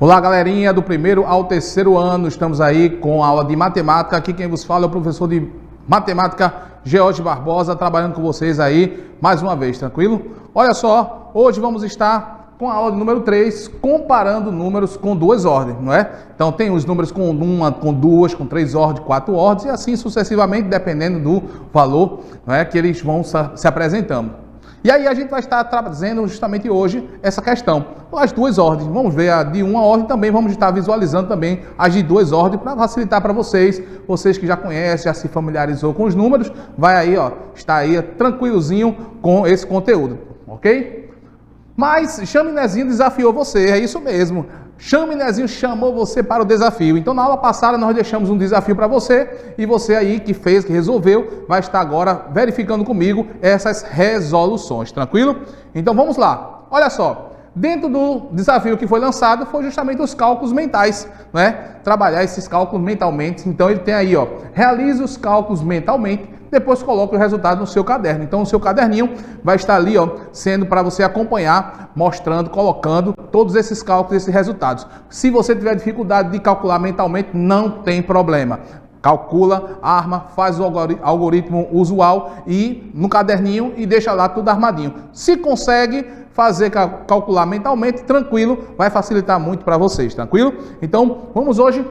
Olá, galerinha do primeiro ao terceiro ano, estamos aí com a aula de matemática. Aqui quem vos fala é o professor de matemática George Barbosa, trabalhando com vocês aí mais uma vez, tranquilo? Olha só, hoje vamos estar com a aula de número 3, comparando números com duas ordens, não é? Então tem os números com uma, com duas, com três ordens, quatro ordens e assim sucessivamente, dependendo do valor, não é, que eles vão se apresentando. E aí a gente vai estar trazendo justamente hoje essa questão, as duas ordens. Vamos ver a de uma ordem também, vamos estar visualizando também as de duas ordens para facilitar para vocês que já conhecem, já se familiarizou com os números, vai aí, ó, está aí tranquilozinho com esse conteúdo, ok? Mas Chaminézinho desafiou você, é isso mesmo. Chaminézinho chamou você para o desafio. Então, na aula passada, nós deixamos um desafio para você. E você aí que fez, que resolveu, vai estar agora verificando comigo essas resoluções. Tranquilo? Então, vamos lá. Olha só. Dentro do desafio que foi lançado, foi justamente os cálculos mentais, né? Trabalhar esses cálculos mentalmente. Então, ele tem aí, ó. Realize os cálculos mentalmente. Depois coloque o resultado no seu caderno. Então, o seu caderninho vai estar ali, ó, sendo para você acompanhar, mostrando, colocando todos esses cálculos, esses resultados. Se você tiver dificuldade de calcular mentalmente, não tem problema. Calcula, arma, faz o algoritmo usual e no caderninho e deixa lá tudo armadinho. Se consegue fazer calcular mentalmente, tranquilo, vai facilitar muito para vocês, tranquilo? Então, vamos hoje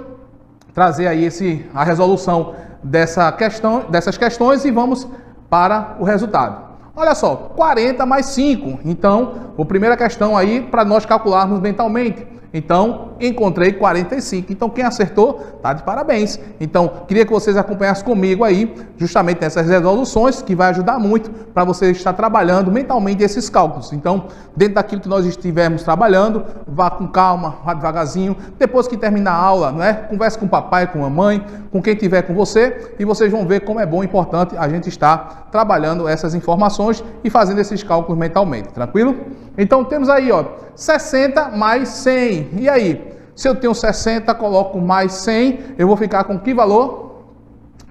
trazer aí a resolução dessas questões e vamos para o resultado. Olha só, 40 mais 5. Então, a primeira questão aí para nós calcularmos mentalmente. Então, encontrei 45. Então, quem acertou, tá de parabéns. Então, queria que vocês acompanhassem comigo aí, justamente nessas resoluções, que vai ajudar muito para você estar trabalhando mentalmente esses cálculos. Então, dentro daquilo que nós estivermos trabalhando, vá com calma, vá devagarzinho. Depois que terminar a aula, não é? Converse com o papai, com a mamãe, com quem estiver com você, e vocês vão ver como é bom e importante a gente estar trabalhando essas informações e fazendo esses cálculos mentalmente. Tranquilo? Então, temos aí, ó, 60 mais 100. E aí? Se eu tenho 60, coloco mais 100, eu vou ficar com que valor?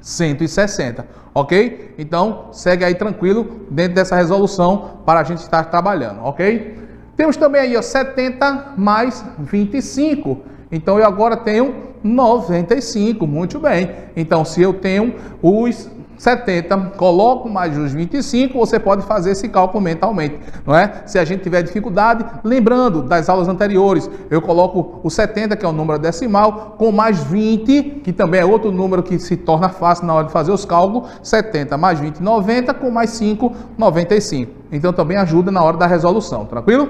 160, ok? Então, segue aí tranquilo dentro dessa resolução para a gente estar trabalhando, ok? Temos também aí, ó, 70 mais 25. Então, eu agora tenho 95, muito bem. Então, se eu tenho os 70, coloco mais os 25, você pode fazer esse cálculo mentalmente, não é? Se a gente tiver dificuldade, lembrando das aulas anteriores, eu coloco o 70, que é o número decimal, com mais 20, que também é outro número que se torna fácil na hora de fazer os cálculos, 70 mais 20, 90, com mais 5, 95. Então também ajuda na hora da resolução, tranquilo?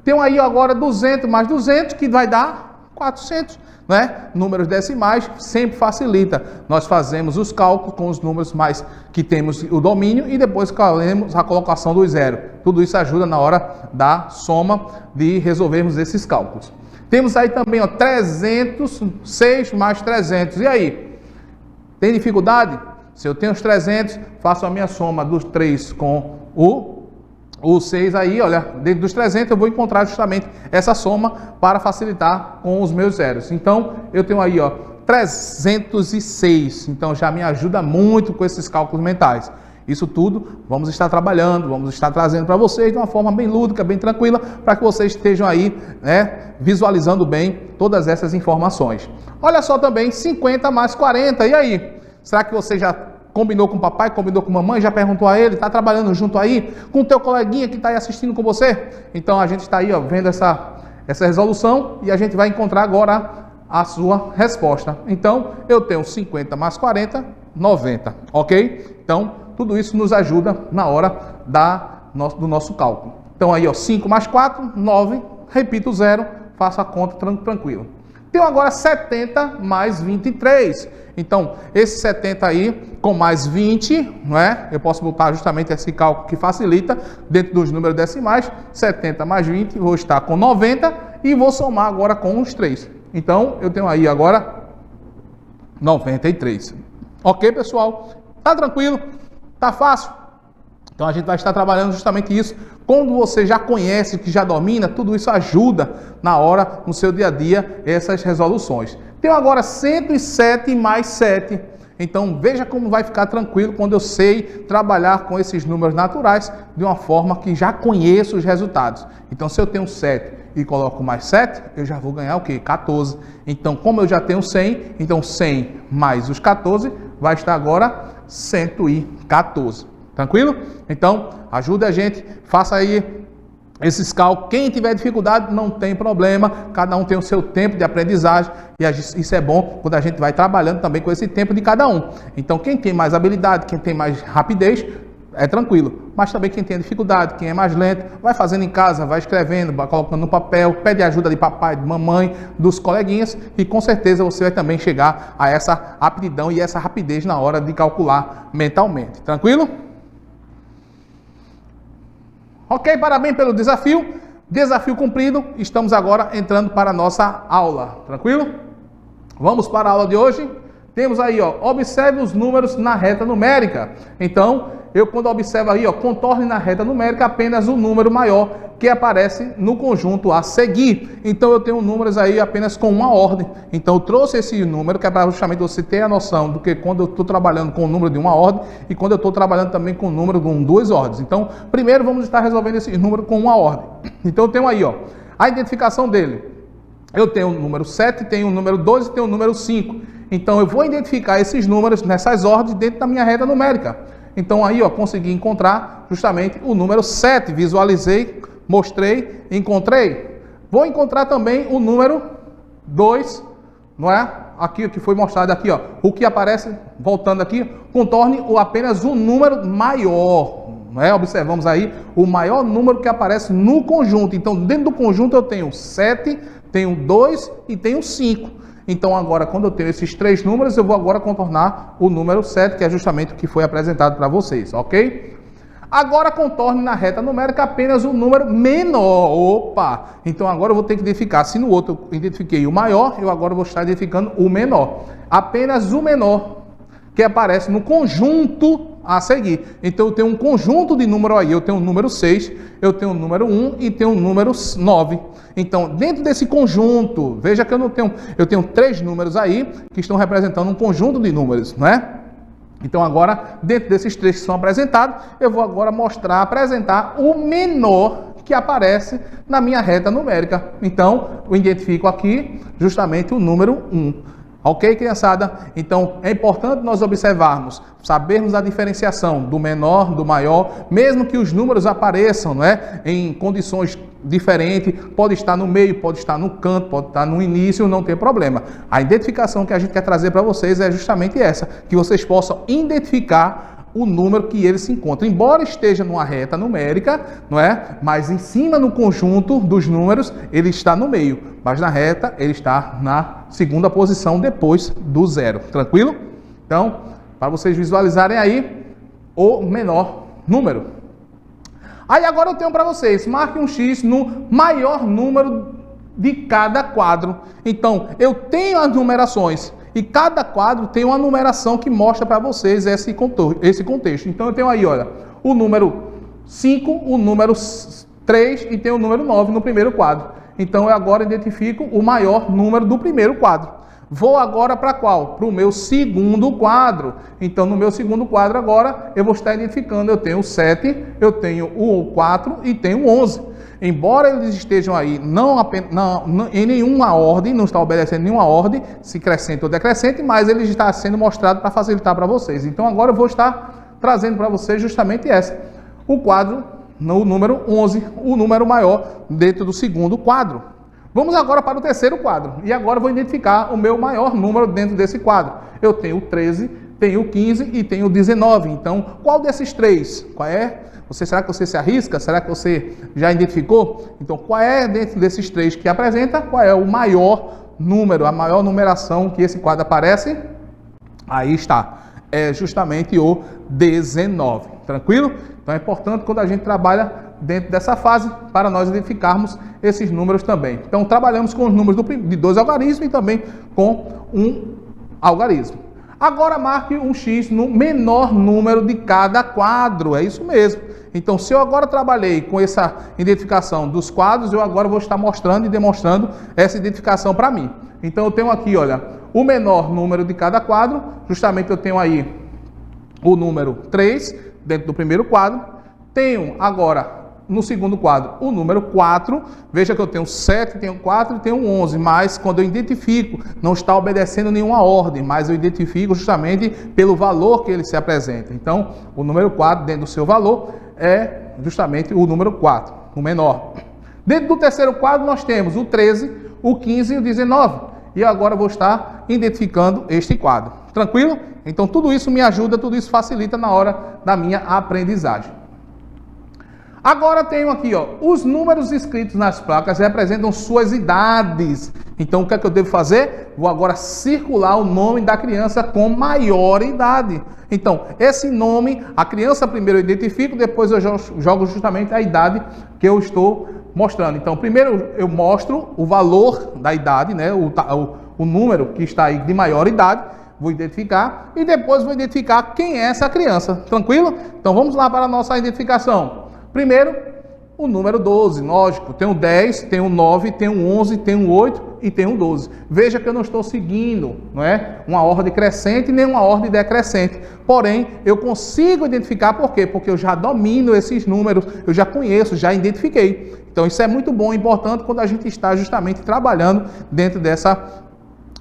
Tenho aí agora 200 mais 200, que vai dar 400. Né? Números decimais sempre facilita. Nós fazemos os cálculos com os números mais que temos o domínio e depois fazemos a colocação do zero. Tudo isso ajuda na hora da soma de resolvermos esses cálculos. Temos aí também, ó, 306 mais 300. E aí? Tem dificuldade? Se eu tenho os 300, faço a minha soma dos 3 com o 6 aí, olha, dentro dos 300 eu vou encontrar justamente essa soma para facilitar com os meus zeros. Então, eu tenho aí, ó, 306. Então, já me ajuda muito com esses cálculos mentais. Isso tudo vamos estar trabalhando, vamos estar trazendo para vocês de uma forma bem lúdica, bem tranquila, para que vocês estejam aí, né, visualizando bem todas essas informações. Olha só também, 50 mais 40. E aí? Será que você já combinou com o papai, combinou com a mamãe, já perguntou a ele, está trabalhando junto aí, com o teu coleguinha que está aí assistindo com você? Então, a gente está aí, ó, vendo essa resolução e a gente vai encontrar agora a sua resposta. Então, eu tenho 50 mais 40, 90, ok? Então, tudo isso nos ajuda na hora do nosso cálculo. Então, aí, ó, 5 mais 4, 9, repito o zero, faço a conta tranquilo. Tenho agora 70 mais 23. Então, esse 70 aí, com mais 20, não é? Eu posso botar justamente esse cálculo que facilita dentro dos números decimais. 70 mais 20, vou estar com 90 e vou somar agora com os 3. Então, eu tenho aí agora 93. Ok, pessoal? Tá tranquilo? Tá fácil? Então, a gente vai estar trabalhando justamente isso. Quando você já conhece, que já domina, tudo isso ajuda na hora, no seu dia a dia, essas resoluções. Tenho agora 107 mais 7. Então, veja como vai ficar tranquilo quando eu sei trabalhar com esses números naturais de uma forma que já conheço os resultados. Então, se eu tenho 7 e coloco mais 7, eu já vou ganhar o quê? 14. Então, como eu já tenho 100, então 100 mais os 14 vai estar agora 114. Tranquilo? Então, ajude a gente, faça aí esses cálculos. Quem tiver dificuldade, não tem problema. Cada um tem o seu tempo de aprendizagem. E isso é bom quando a gente vai trabalhando também com esse tempo de cada um. Então, quem tem mais habilidade, quem tem mais rapidez, é tranquilo. Mas também quem tem dificuldade, quem é mais lento, vai fazendo em casa, vai escrevendo, vai colocando no papel, pede ajuda de papai, de mamãe, dos coleguinhas. E com certeza você vai também chegar a essa aptidão e essa rapidez na hora de calcular mentalmente. Tranquilo? Ok, parabéns pelo desafio. Desafio cumprido. Estamos agora entrando para a nossa aula. Tranquilo? Vamos para a aula de hoje. Temos aí, ó, observe os números na reta numérica. Então, eu quando observo aí, ó, contorne na reta numérica apenas o número maior que aparece no conjunto a seguir. Então, eu tenho números aí apenas com uma ordem. Então, eu trouxe esse número que é para justamente você ter a noção do que quando eu estou trabalhando com o número de uma ordem e quando eu estou trabalhando também com o número de duas ordens. Então, primeiro vamos estar resolvendo esse número com uma ordem. Então, eu tenho aí, ó, a identificação dele. Eu tenho o número 7, tenho o número 12 e tenho o número 5. Então, eu vou identificar esses números nessas ordens dentro da minha reta numérica. Então, aí, ó, consegui encontrar justamente o número 7. Visualizei, mostrei, encontrei. Vou encontrar também o número 2, não é? Aqui, o que foi mostrado aqui, ó. O que aparece, voltando aqui, contorne apenas um número maior. Não é? Observamos aí o maior número que aparece no conjunto. Então, dentro do conjunto eu tenho 7, tenho 2 e tenho 5. Então, agora, quando eu tenho esses três números, eu vou agora contornar o número 7, que é justamente o que foi apresentado para vocês, ok? Agora, contorne na reta numérica apenas o número menor. Opa! Então, agora eu vou ter que identificar. Se no outro eu identifiquei o maior, eu agora vou estar identificando o menor. Apenas o menor que aparece no conjunto a seguir. Então, eu tenho um conjunto de número aí. Eu tenho o número 6, eu tenho o número 1 e tenho o número 9. Então, dentro desse conjunto, veja que eu tenho três números aí que estão representando um conjunto de números, não é? Então, agora, dentro desses três que são apresentados, eu vou agora apresentar o menor que aparece na minha reta numérica. Então, eu identifico aqui justamente o número 1. Ok, criançada? Então, é importante nós observarmos, sabermos a diferenciação do menor, do maior, mesmo que os números apareçam, não é, em condições diferentes, pode estar no meio, pode estar no canto, pode estar no início, não tem problema. A identificação que a gente quer trazer para vocês é justamente essa, que vocês possam identificar o número que ele se encontra. Embora esteja numa reta numérica, não é? Mas em cima no conjunto dos números, ele está no meio. Mas na reta, ele está na segunda posição depois do zero. Tranquilo? Então, para vocês visualizarem aí o menor número. Aí agora eu tenho para vocês, marque um X no maior número de cada quadro. Então, eu tenho as numerações. E cada quadro tem uma numeração que mostra para vocês esse contexto. Então, eu tenho aí, olha, o número 5, o número 3 e tem o número 9 no primeiro quadro. Então, eu agora identifico o maior número do primeiro quadro. Vou agora para qual? Para o meu segundo quadro. Então, no meu segundo quadro agora, eu vou estar identificando, eu tenho o 7, eu tenho o 4 e tenho o 11. Embora eles estejam aí em nenhuma ordem, não está obedecendo nenhuma ordem, se crescente ou decrescente, mas ele está sendo mostrado para facilitar para vocês. Então, agora eu vou estar trazendo para vocês justamente essa. O quadro, no número 11, o número maior dentro do segundo quadro. Vamos agora para o terceiro quadro. E agora eu vou identificar o meu maior número dentro desse quadro. Eu tenho o 13, tenho o 15 e tenho o 19. Então, qual desses três? Qual é? Será que você se arrisca? Será que você já identificou? Então, qual é dentro desses três que apresenta? Qual é o maior número, a maior numeração que esse quadro aparece? Aí está. É justamente o 19. Tranquilo? Então, é importante quando a gente trabalha dentro dessa fase para nós identificarmos esses números também. Então, trabalhamos com os números de dois algarismos e também com um algarismo. Agora, marque um X no menor número de cada quadro. É isso mesmo. Então, se eu agora trabalhei com essa identificação dos quadros, eu agora vou estar mostrando e demonstrando essa identificação para mim. Então, eu tenho aqui, olha, o menor número de cada quadro. Justamente eu tenho aí o número 3 dentro do primeiro quadro. Tenho agora no segundo quadro o número 4, veja que eu tenho 7, tenho 4 e tenho 11, mas quando eu identifico, não está obedecendo nenhuma ordem, mas eu identifico justamente pelo valor que ele se apresenta. Então, o número 4 dentro do seu valor é justamente o número 4, o menor. Dentro do terceiro quadro nós temos o 13, o 15 e o 19. E agora eu vou estar identificando este quadro. Tranquilo? Então tudo isso me ajuda, tudo isso facilita na hora da minha aprendizagem. Agora tenho aqui, ó, os números escritos nas placas representam suas idades. Então o que é que eu devo fazer? Vou agora circular o nome da criança com maior idade. Então, esse nome, a criança primeiro eu identifico, depois eu jogo justamente a idade que eu estou mostrando. Então, primeiro eu mostro o valor da idade, né? O número que está aí de maior idade, vou identificar e depois vou identificar quem é essa criança. Tranquilo? Então, vamos lá para a nossa identificação. Primeiro, o número 12, lógico. Tem o 10, tem o 9, tem o 11, tem o 8 e tem o 12. Veja que eu não estou seguindo, não é, uma ordem crescente nem uma ordem decrescente. Porém, eu consigo identificar por quê? Porque eu já domino esses números, eu já conheço, já identifiquei. Então, isso é muito bom e importante quando a gente está justamente trabalhando dentro dessa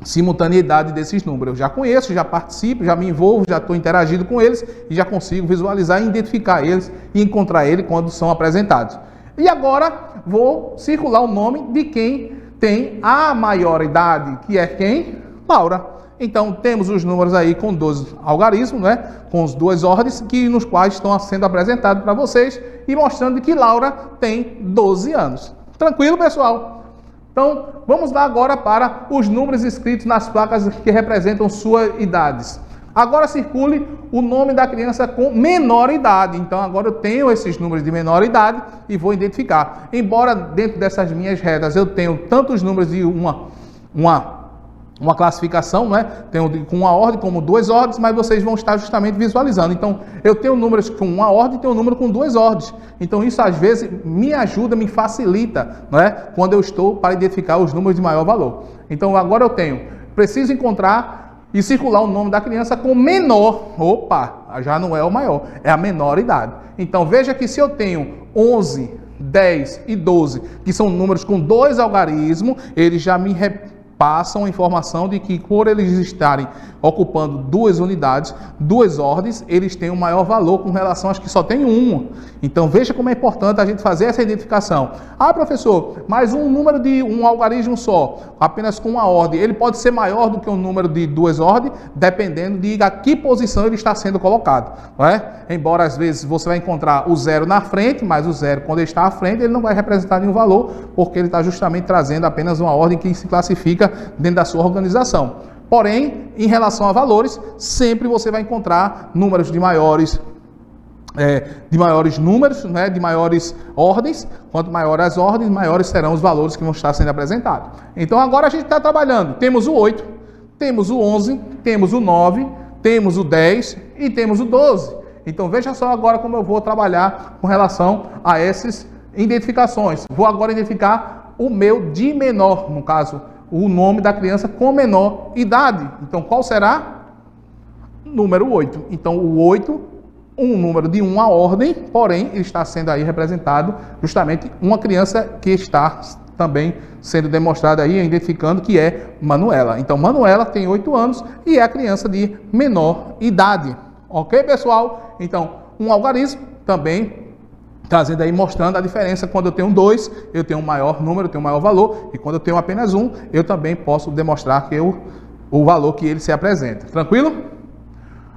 simultaneidade desses números. Eu já conheço, já participo, já me envolvo, já estou interagindo com eles e já consigo visualizar e identificar eles e encontrar eles quando são apresentados. E agora vou circular o nome de quem tem a maior idade, que é quem? Laura. Então temos os números aí com 12 algarismos, né? Com as duas ordens nos quais estão sendo apresentados para vocês e mostrando que Laura tem 12 anos. Tranquilo, pessoal? Então, vamos lá agora para os números escritos nas placas que representam suas idades. Agora circule o nome da criança com menor idade. Então, agora eu tenho esses números de menor idade e vou identificar. Embora dentro dessas minhas retas eu tenho tantos números de uma classificação, né? Tenho com uma ordem como duas ordens, mas vocês vão estar justamente visualizando. Então, eu tenho números com uma ordem e tenho um número com duas ordens. Então, isso às vezes me ajuda, me facilita, não é? Quando eu estou para identificar os números de maior valor. Então, agora eu preciso encontrar e circular o nome da criança com menor. Opa, já não é o maior, é a menor idade. Então, veja que se eu tenho 11, 10 e 12, que são números com dois algarismos, eles já me passam a informação de que, por eles estarem ocupando duas unidades, duas ordens, eles têm um maior valor com relação às que só tem uma. Então, veja como é importante a gente fazer essa identificação. Ah, professor, mas um número de um algarismo só, apenas com uma ordem, ele pode ser maior do que um número de duas ordens, dependendo de a que posição ele está sendo colocado, não é? Embora, às vezes, você vai encontrar o zero na frente, mas o zero, quando ele está à frente, ele não vai representar nenhum valor, porque ele está justamente trazendo apenas uma ordem que se classifica dentro da sua organização. Porém, em relação a valores, sempre você vai encontrar números de maiores números, né, de maiores ordens. Quanto maiores as ordens, maiores serão os valores que vão estar sendo apresentados. Então agora a gente está trabalhando. Temos o 8, temos o 11, temos o 9, temos o 10 e temos o 12. Então veja só agora como eu vou trabalhar com relação a essas identificações. Vou agora identificar o meu de menor, no caso, o nome da criança com menor idade. Então, qual será? Número 8. Então, o 8, um número de uma ordem, porém, ele está sendo aí representado justamente uma criança que está também sendo demonstrada aí, identificando que é Manuela. Então, Manuela tem 8 anos e é a criança de menor idade. Ok, pessoal? Então, um algarismo também trazendo aí, mostrando a diferença. Quando eu tenho 2, eu tenho um maior número, eu tenho um maior valor, e quando eu tenho apenas 1, eu também posso demonstrar que o valor que ele se apresenta. Tranquilo?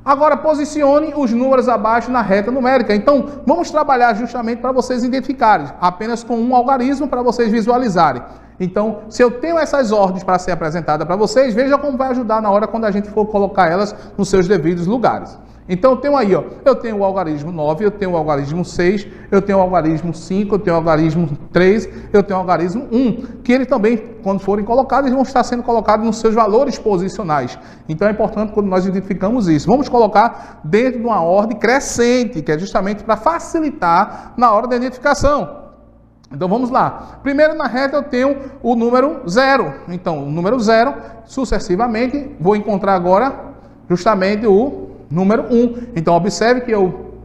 Agora, posicione os números abaixo na reta numérica. Então, vamos trabalhar justamente para vocês identificarem, apenas com um algarismo para vocês visualizarem. Então, se eu tenho essas ordens para ser apresentada para vocês, veja como vai ajudar na hora quando a gente for colocar elas nos seus devidos lugares. Então, eu tenho aí, ó, eu tenho o algarismo 9, eu tenho o algarismo 6, eu tenho o algarismo 5, eu tenho o algarismo 3, eu tenho o algarismo 1, que eles também, quando forem colocados, eles vão estar sendo colocados nos seus valores posicionais. Então, é importante quando nós identificamos isso. Vamos colocar dentro de uma ordem crescente, que é justamente para facilitar na hora da identificação. Então, vamos lá. Primeiro, na reta, eu tenho o número 0. Então, o número 0, sucessivamente, vou encontrar agora justamente o número 1. Então, observe que eu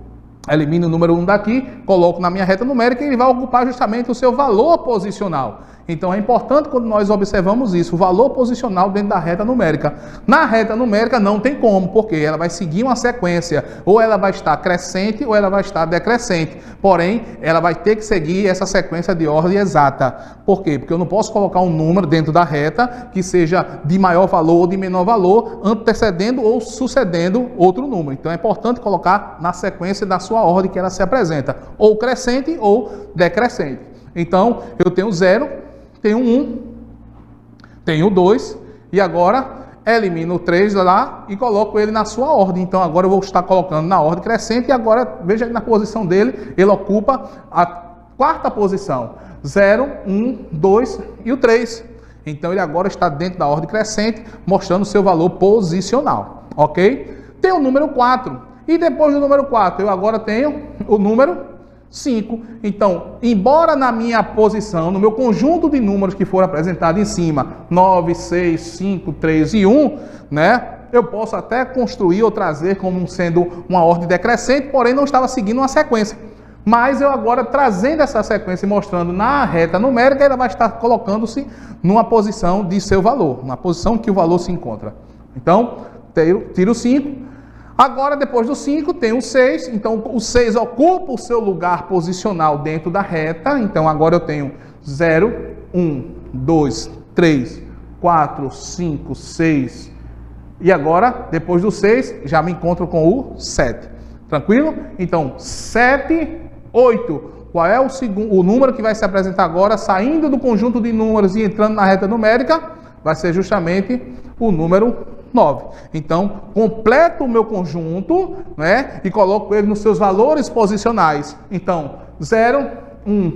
Elimino o número 1 daqui, coloco na minha reta numérica e ele vai ocupar justamente o seu valor posicional. Então é importante quando nós observamos isso, o valor posicional dentro da reta numérica. Na reta numérica não tem como, porque ela vai seguir uma sequência, ou ela vai estar crescente ou ela vai estar decrescente. Porém, ela vai ter que seguir essa sequência de ordem exata. Por quê? Porque eu não posso colocar um número dentro da reta que seja de maior valor ou de menor valor, antecedendo ou sucedendo outro número. Então é importante colocar na sequência da sua ordem que ela se apresenta, ou crescente ou decrescente. Então, eu tenho 0, tenho 1, tenho 2, e agora elimino o 3 lá e coloco ele na sua ordem. Então, agora eu vou estar colocando na ordem crescente, e agora, veja na posição dele, ele ocupa a quarta posição. 0, 1, 2 e o 3. Então, ele agora está dentro da ordem crescente, mostrando o seu valor posicional, ok? Tem o número 4. E depois do número 4, eu agora tenho o número 5. Então, embora na minha posição, no meu conjunto de números que foram apresentados em cima, 9, 6, 5, 3 e 1, né? Eu posso até construir ou trazer como sendo uma ordem decrescente, porém não estava seguindo uma sequência. Mas eu agora, trazendo essa sequência e mostrando na reta numérica, ela vai estar colocando-se numa posição de seu valor, na posição que o valor se encontra. Então, tiro o 5. Agora, depois do 5, tem o 6. Então, o 6 ocupa o seu lugar posicional dentro da reta. Então, agora eu tenho 0, 1, 2, 3, 4, 5, 6. E agora, depois do 6, já me encontro com o 7. Tranquilo? Então, 7, 8. Qual é o número que vai se apresentar agora, saindo do conjunto de números e entrando na reta numérica? Vai ser justamente o número 9. Então, completo o meu conjunto, né, e coloco ele nos seus valores posicionais. Então, 0, 1,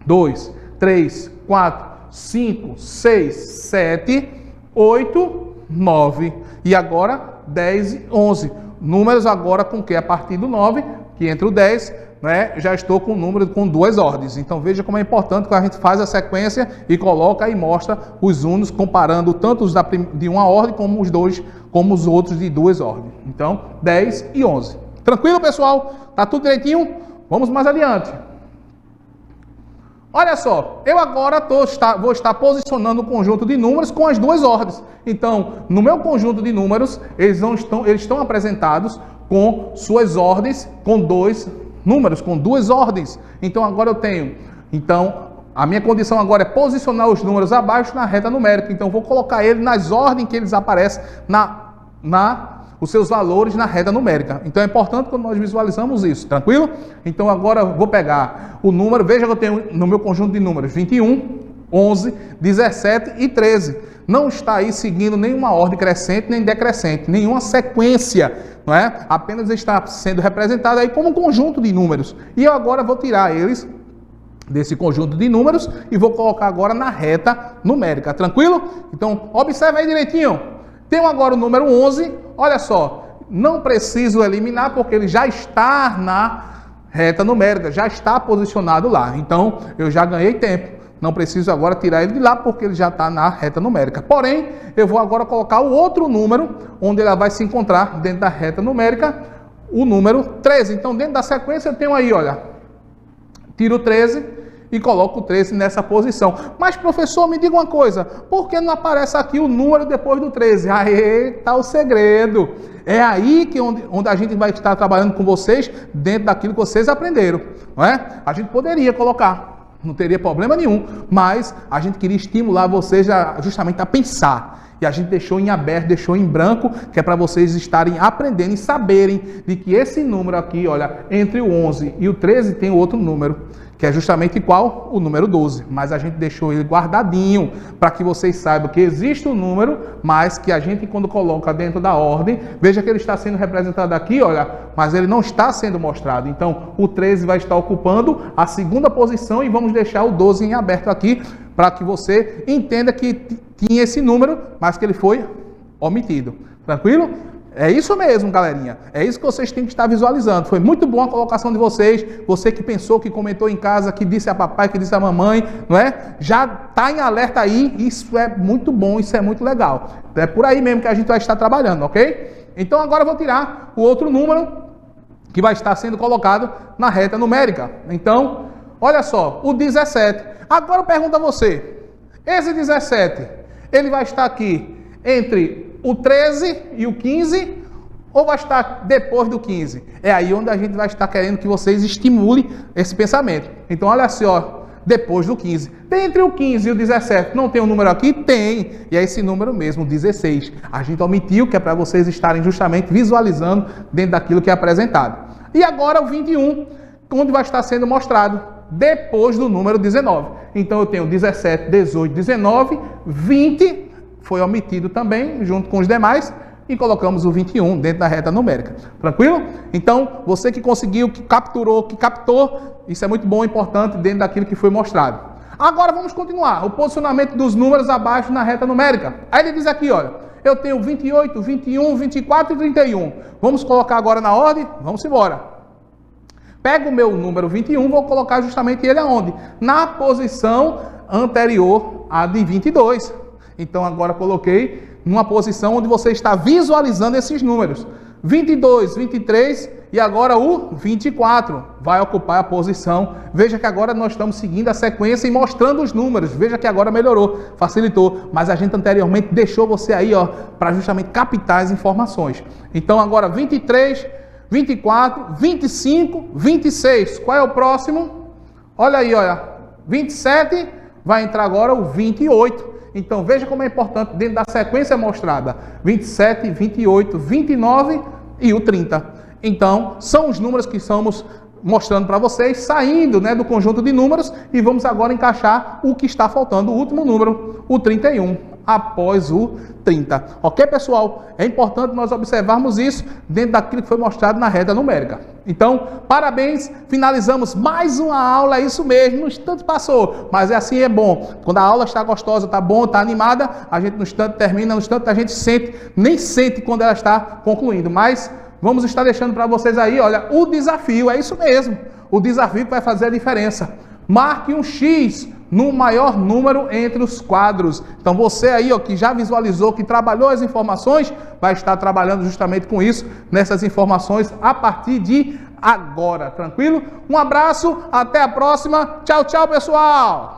2, 3, 4, 5, 6, 7, 8, 9. E agora, 10 e 11. Números agora com que? A partir do 9, que entre o 10, né, já estou com o número com duas ordens. Então veja como é importante que a gente faz a sequência e coloca e mostra os unos, comparando tanto os de uma ordem como os outros de duas ordens. Então 10 e 11. Tranquilo, pessoal? Tá tudo direitinho? Vamos mais adiante. Olha só, eu agora vou estar posicionando o conjunto de números com as duas ordens. Então, no meu conjunto de números, eles estão apresentados com suas ordens, com dois números, com duas ordens. Então, agora eu tenho. Então, a minha condição agora é posicionar os números abaixo na reta numérica. Então, vou colocar ele nas ordens que eles aparecem os seus valores na reta numérica. Então é importante quando nós visualizamos isso, tranquilo? Então agora eu vou pegar o número, veja que eu tenho no meu conjunto de números 21, 11, 17 e 13. Não está aí seguindo nenhuma ordem crescente nem decrescente, nenhuma sequência, não é? Apenas está sendo representado aí como um conjunto de números. E eu agora vou tirar eles desse conjunto de números e vou colocar agora na reta numérica, tranquilo? Então observe aí direitinho. Tenho agora o número 11, olha só, não preciso eliminar porque ele já está na reta numérica, já está posicionado lá. Então, eu já ganhei tempo. Não preciso agora tirar ele de lá porque ele já está na reta numérica. Porém, eu vou agora colocar o outro número, onde ela vai se encontrar dentro da reta numérica, o número 13. Então, dentro da sequência, eu tenho aí, olha, tiro o 13... e coloco o 13 nessa posição. Mas, professor, me diga uma coisa, por que não aparece aqui o número depois do 13? Aí está o segredo. É aí que onde a gente vai estar trabalhando com vocês, dentro daquilo que vocês aprenderam. Não é? A gente poderia colocar, não teria problema nenhum, mas a gente queria estimular vocês justamente a pensar. E a gente deixou em aberto, deixou em branco, que é para vocês estarem aprendendo e saberem de que esse número aqui, olha, entre o 11 e o 13 tem outro número, que é justamente qual? O número 12. Mas a gente deixou ele guardadinho para que vocês saibam que existe um número, mas que a gente, quando coloca dentro da ordem, veja que ele está sendo representado aqui, olha, mas ele não está sendo mostrado. Então, o 13 vai estar ocupando a segunda posição e vamos deixar o 12 em aberto aqui para que você entenda que tinha esse número, mas que ele foi omitido. Tranquilo? É isso mesmo, galerinha. É isso que vocês têm que estar visualizando. Foi muito boa a colocação de vocês. Você que pensou, que comentou em casa, que disse a papai, que disse a mamãe, não é? Já está em alerta aí. Isso é muito bom, isso é muito legal. É por aí mesmo que a gente vai estar trabalhando, ok? Então agora eu vou tirar o outro número que vai estar sendo colocado na reta numérica. Então, olha só, o 17. Agora eu pergunto a você, esse 17, ele vai estar aqui entre o 13 e o 15 ou vai estar depois do 15? É aí onde a gente vai estar querendo que vocês estimulem esse pensamento. Então, olha assim, ó, depois do 15. Tem entre o 15 e o 17, não tem um número aqui? Tem. E é esse número mesmo, 16. A gente omitiu, que é para vocês estarem justamente visualizando dentro daquilo que é apresentado. E agora o 21, onde vai estar sendo mostrado depois do número 19. Então eu tenho 17, 18, 19, 20, foi omitido também, junto com os demais, e colocamos o 21 dentro da reta numérica. Tranquilo? Então, você que conseguiu, que capturou, que captou, isso é muito bom e importante dentro daquilo que foi mostrado. Agora vamos continuar. O posicionamento dos números abaixo na reta numérica. Aí ele diz aqui, olha, eu tenho 28, 21, 24 e 31. Vamos colocar agora na ordem? Vamos embora. Pego o meu número 21, vou colocar justamente ele aonde? Na posição anterior à de 22. Então agora coloquei numa posição onde você está visualizando esses números. 22, 23 e agora o 24 vai ocupar a posição. Veja que agora nós estamos seguindo a sequência e mostrando os números. Veja que agora melhorou, facilitou, mas a gente anteriormente deixou você aí, ó, para justamente captar as informações. Então agora 23, 24, 25, 26. Qual é o próximo? Olha aí, olha. 27, vai entrar agora o 28. Então, veja como é importante dentro da sequência mostrada. 27, 28, 29 e o 30. Então, são os números que estamos mostrando para vocês, saindo, né, do conjunto de números, e vamos agora encaixar o que está faltando, o último número, o 31, após o 30. Ok, pessoal? É importante nós observarmos isso dentro daquilo que foi mostrado na reta numérica. Então, parabéns, finalizamos mais uma aula, é isso mesmo, no instante passou, mas é assim, é bom. Quando a aula está gostosa, está bom, está animada, a gente no instante termina, no instante a gente sente, nem sente quando ela está concluindo, mas vamos estar deixando para vocês aí, olha, o desafio, é isso mesmo, o desafio que vai fazer a diferença. Marque um X no maior número entre os quadros. Então você aí, ó, que já visualizou, que trabalhou as informações, vai estar trabalhando justamente com isso, nessas informações a partir de agora, tranquilo? Um abraço, até a próxima, tchau, tchau, pessoal!